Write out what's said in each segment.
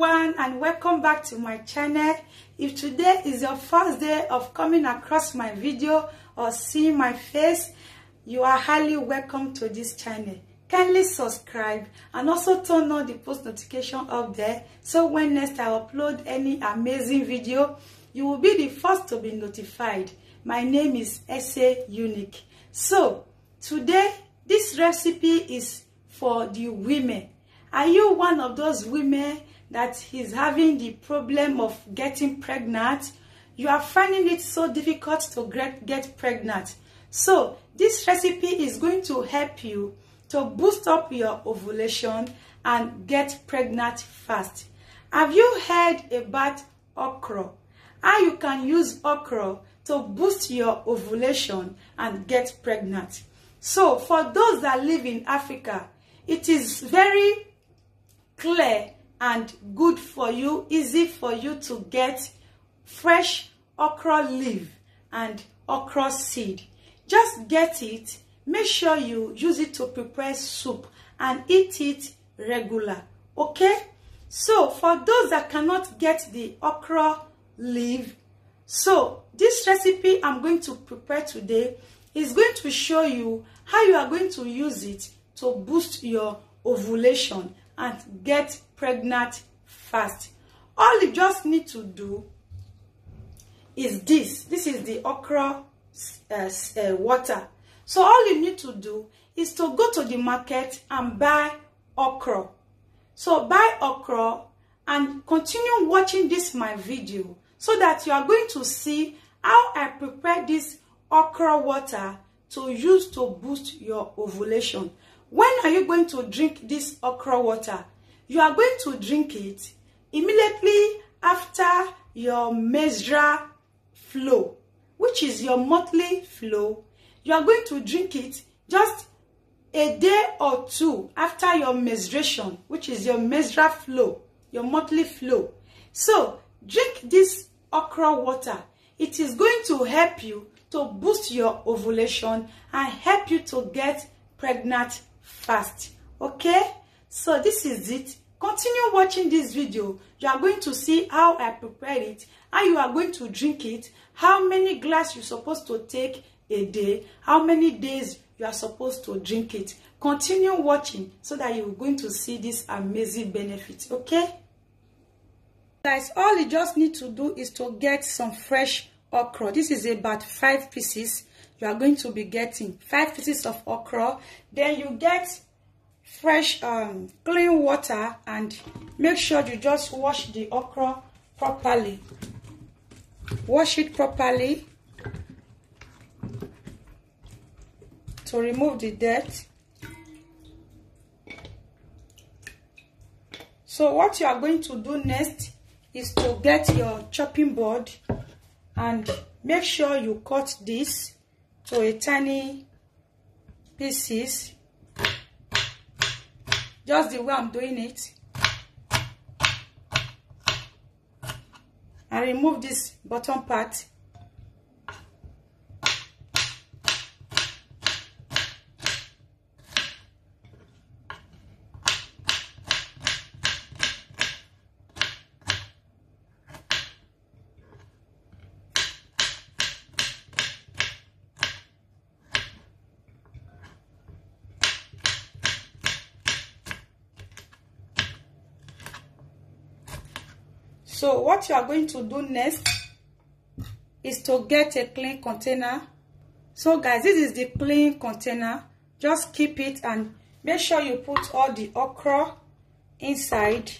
everyone, and welcome back to my channel. If today is your first day of coming across my video or seeing my face, you are highly welcome to this channel. Kindly subscribe and also turn on the post notification up there, so when next I upload any amazing video, you will be the first to be notified. My name is Ese Unique. So today this recipe is for the women. Are you one of those women that is having the problem of getting pregnant? You are finding it so difficult to get pregnant. So this recipe is going to help you to boost up your ovulation and get pregnant fast. Have you heard about okra? How you can use okra to boost your ovulation and get pregnant? So for those that live in Africa, it is very clear and good for you, easy for you to get fresh okra leaf and okra seed. Just get it, make sure you use it to prepare soup and eat it regular, okay? So for those that cannot get the okra leaf, so this recipe I'm going to prepare today is going to show you how you are going to use it to boost your ovulation and get pregnant fast. All you just need to do is this. This is the okra water. So all you need to do is to go to the market and buy okra. So buy okra and continue watching this my video, so that you are going to see how I prepare this okra water to use to boost your ovulation. When are you going to drink this okra water? You are going to drink it immediately after your menstrual flow, which is your monthly flow. You are going to drink it just a day or two after your menstruation, which is your menstrual flow, your monthly flow. So drink this okra water. It is going to help you to boost your ovulation and help you to get pregnant fast, okay? So this is it. Continue watching this video. You are going to see how I prepare it, how you are going to drink it, how many glasses you're supposed to take a day, how many days you are supposed to drink it. Continue watching so that you're going to see this amazing benefit, okay? Guys, all you just need to do is to get some fresh okra. This is about 5 pieces. You are going to be getting 5 pieces of okra. Then you get fresh clean water, and make sure you just wash the okra properly. Wash it properly to remove the dirt. So what you are going to do next is to get your chopping board and make sure you cut this to a tiny pieces, just the way I'm doing it, and remove this bottom part. So what you are going to do next is to get a clean container. So guys, this is the clean container. Just keep it and make sure you put all the okra inside.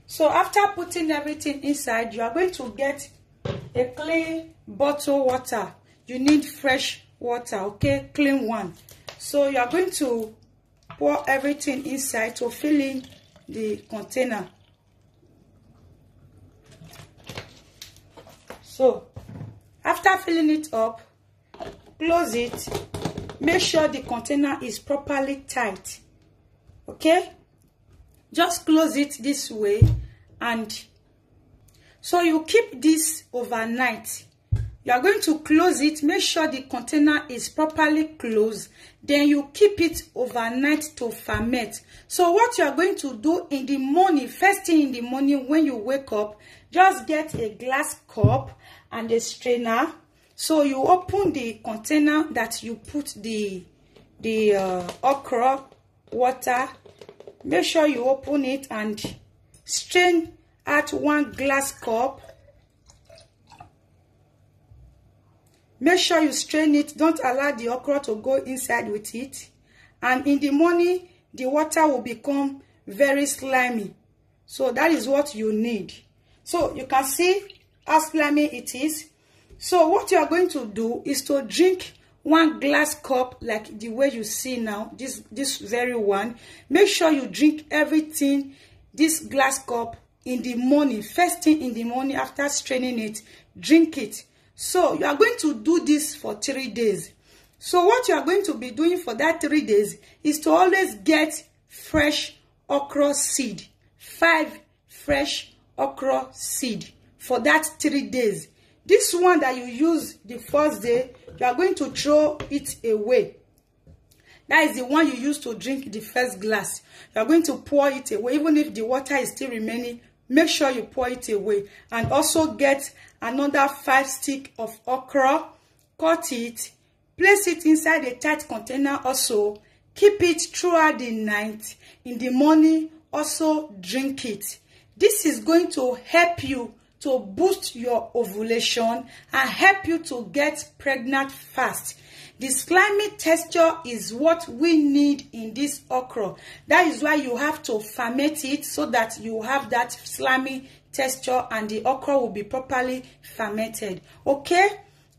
So after putting everything inside, you are going to get a clean bottle water. You need fresh water, okay? Clean one. So you are going to pour everything inside to fill in the container. So after filling it up, close it. Make sure the container is properly tight, okay? Just close it this way. And So you keep this overnight. You are going to close it. Make sure the container is properly closed. Then you keep it overnight to ferment. So what you are going to do in the morning, first thing in the morning when you wake up, just get a glass cup and a strainer. So you open the container that you put the okra water. Make sure you open it and strain out 1 glass cup. Make sure you strain it. Don't allow the okra to go inside with it. And in the morning, the water will become very slimy. So that is what you need. So you can see how slimy it is. So what you are going to do is to drink 1 glass cup like the way you see now, this very one. Make sure you drink everything, this glass cup, in the morning. First thing in the morning after straining it, drink it. So you are going to do this for 3 days. So what you are going to be doing for that 3 days is to always get fresh okra seed. 5 fresh okra seed for that 3 days. This one that you use the first day, you are going to throw it away. That is the one you used to drink the first glass. You are going to pour it away. Even if the water is still remaining, make sure you pour it away. And also get another 5 sticks of okra, cut it, place it inside a tight container also. Keep it throughout the night. In the morning, also drink it. This is going to help you to boost your ovulation and help you to get pregnant fast. The slimy texture is what we need in this okra. That is why you have to ferment it so that you have that slimy texture and the okra will be properly fermented. Okay?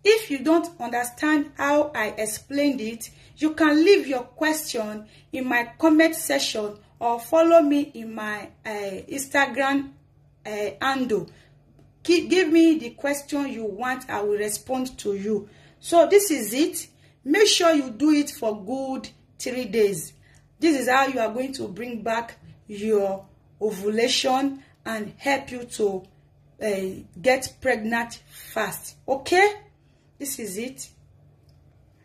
If you don't understand how I explained it, you can leave your question in my comment section or follow me in my Instagram handle. Give me the question you want, I will respond to you. So this is it. Make sure you do it for good 3 days. This is how you are going to bring back your ovulation and help you to get pregnant fast. Okay? This is it.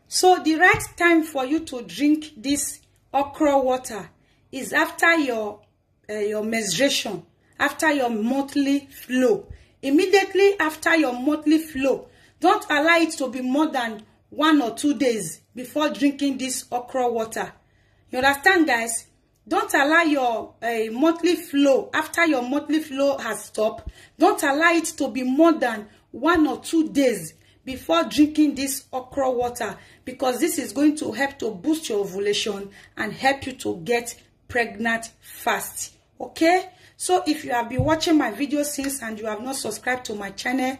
So the right time for you to drink this okra water is after your menstruation, after your monthly flow. Immediately after your monthly flow. Don't allow it to be more than 1 or 2 days before drinking this okra water. You understand, guys? Don't allow your monthly flow, after your monthly flow has stopped, don't allow it to be more than 1 or 2 days before drinking this okra water, because this is going to help to boost your ovulation and help you to get pregnant fast. Okay? So if you have been watching my video since and you have not subscribed to my channel,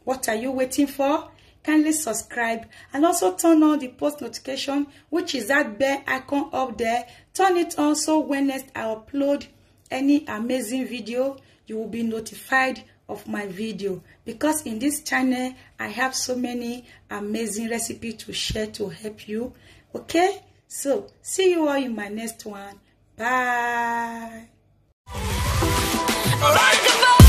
what are you waiting for? Kindly subscribe and also turn on the post notification, which is that bell icon up there. Turn it on so when next I upload any amazing video, you will be notified of my video. Because in this channel, I have so many amazing recipes to share to help you. Okay? So see you all in my next one. Bye. All right,